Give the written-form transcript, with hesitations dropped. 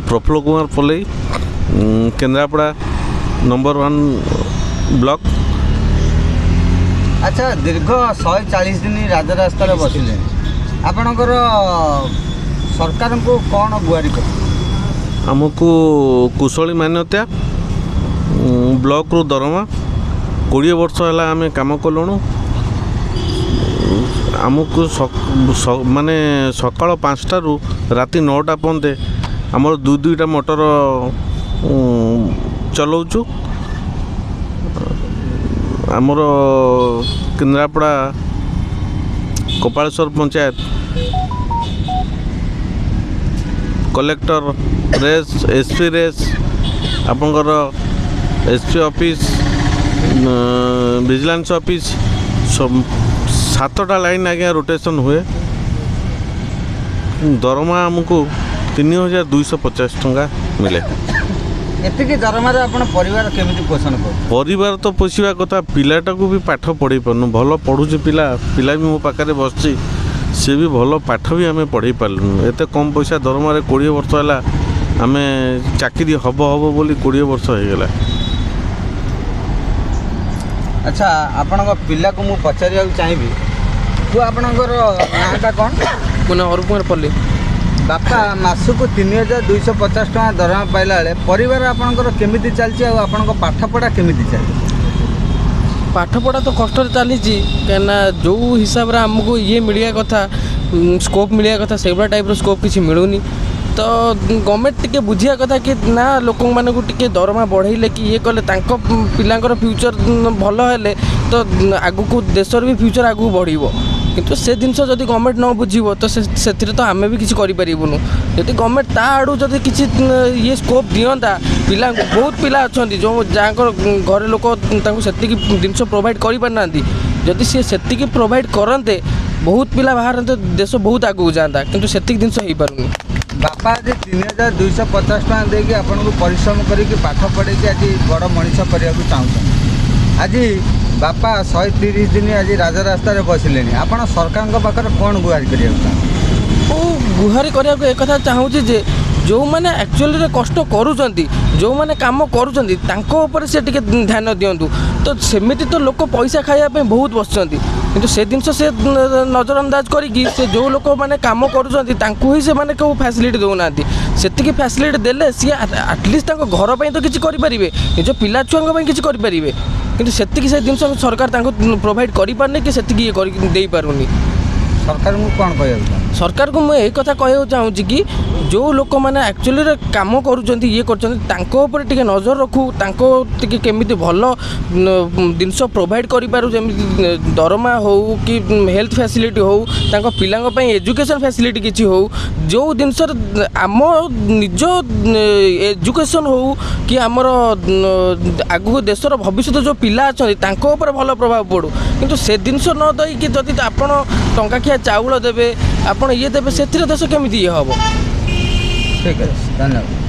प्रफुल्ल कुमार पलई Kendrapara number 1 block. अच्छा दीर्घ 140 दिन राजरास्ता बसिले आपणकर सरकार को कौन गुहारी कर आमको कुशली मान्यता ब्लॉक रु दरमा 20 वर्ष है आम कम कलुणु। आमको माने सकाल 5टा रु राति 9टा पर्यंत आमर दुईटा मोटर चलाऊचु। आमर केन्द्रापड़ा कपालेश्वर पंचायत कलेक्टर रेस एसपी रेस आपंकर एसपी ऑफिस विजिलेंस ऑफिस 7टा लाइन आज्ञा रोटेशन हुए। दरमा आमको 3250 टंका मिले। एतिकी दरमा आपण परिवार केमिति पोषण कर परिवार तो पोषिबा कथा पिलाटा को भी पाठ पढ़े पारनु भल पढ़ुची पिला भी मो पाखे बसची सी भी भल पाठ भी आम पढ़े पार्लुनु। एत कम पैसा दरमा 20 वर्ष है आम चाकरी हम हम बोली 20 वर्ष हो गला। अच्छा आपण पिला को मु पचारिया चाहिए तू आपणकर नाटा कौन पुनः और कुमार पल्ली बापा मासक 3250 टका दरमा पाइला बेले परिवार आपणकर केमिति चलछि आ आपणक पाठपढ़ा केमिति चलछि? पाठपढ़ा तो कष्ट चली कहीं जो हिसाब से आमको ये मिलिया कथा स्कोप मिलिया कथा से टाइप स्कोप किसी मिलूनी। तो गवर्नमेंट टिके बुझिया कथा कि ना लोक मान को टिके दरमा बढ़ेले कि ये कले पिलांकर फ्यूचर भल हेले तो आगु को देशर भी फ्यूचर आगु बढ़िबो। किंतु से जिनस जदि गवर्नमेंट न बुझीबो तो से तो आमे भी किसी करि परिबुनु। जदि गवर्नमेंट ता आडू जदि किसी ये स्कोप दियंता पिला बहुत पिला अछंती जो जाकर घर लोक तांको सेतिकी जिनस प्रोवाइड करि पारनांती जदि से सेतिकी प्रोवाइड करंते बहुत पिला बाहर तो देश बहुत आगु जाता किंतु सेतिकी जिनस होई पारुनी। बापा आज 3250 टका देके आपको परिश्रम करके पाठ पढ़े आज बड़ मनीष करने चाहूँ। आज बापा 130 दिन आज राजरास्ता बसिले आप सरकार पाखे कौन गुहारी गुहारी करने एक कथा चाहूँगी जे जो मैंने एक्चुअली कष्ट करूँगी जो मैंने काम करूँ से टिके ध्यान दिंतु। तो सेमिति तो लोक पैसा खाइबा बहुत बसुँच किंतु से जिनस से नजरअंदाज करी से जो लोक मैंने काम करूँ ही से मैंने क्यों फैसिलिटी दौना से फैसिलिटी देले सी आटलिस्ट घर पर तो किसी करेंगे निज पिला छुआ किसी करेंगे किंतु से जिन सरकार प्रोवाइड करें कि से ये पारुनी। सरकार को कौन कह सरकार को मुझे कथा कहूँ चाहूँगी कि जो लोक मैंने एक्चुअली काम करुँच ये कर नजर रखू टे केमी भल जिनस प्रोवाइड करें दरमा हो कि हेल्थ फैसिलिटी हो पिला एजुकेशन फैसिलिटी किसी हो जो जिनस आम निज एजुकेशन हो कि आमर आगु देशर भविष्य जो पिला अच्छा भल प्रभाव पड़ू किंतु से जिनस न दईकि जदि आपण टंकाखिया चाउल देवे आपण ये देवे से देश केमी ये हम। ठीक है धन्यवाद।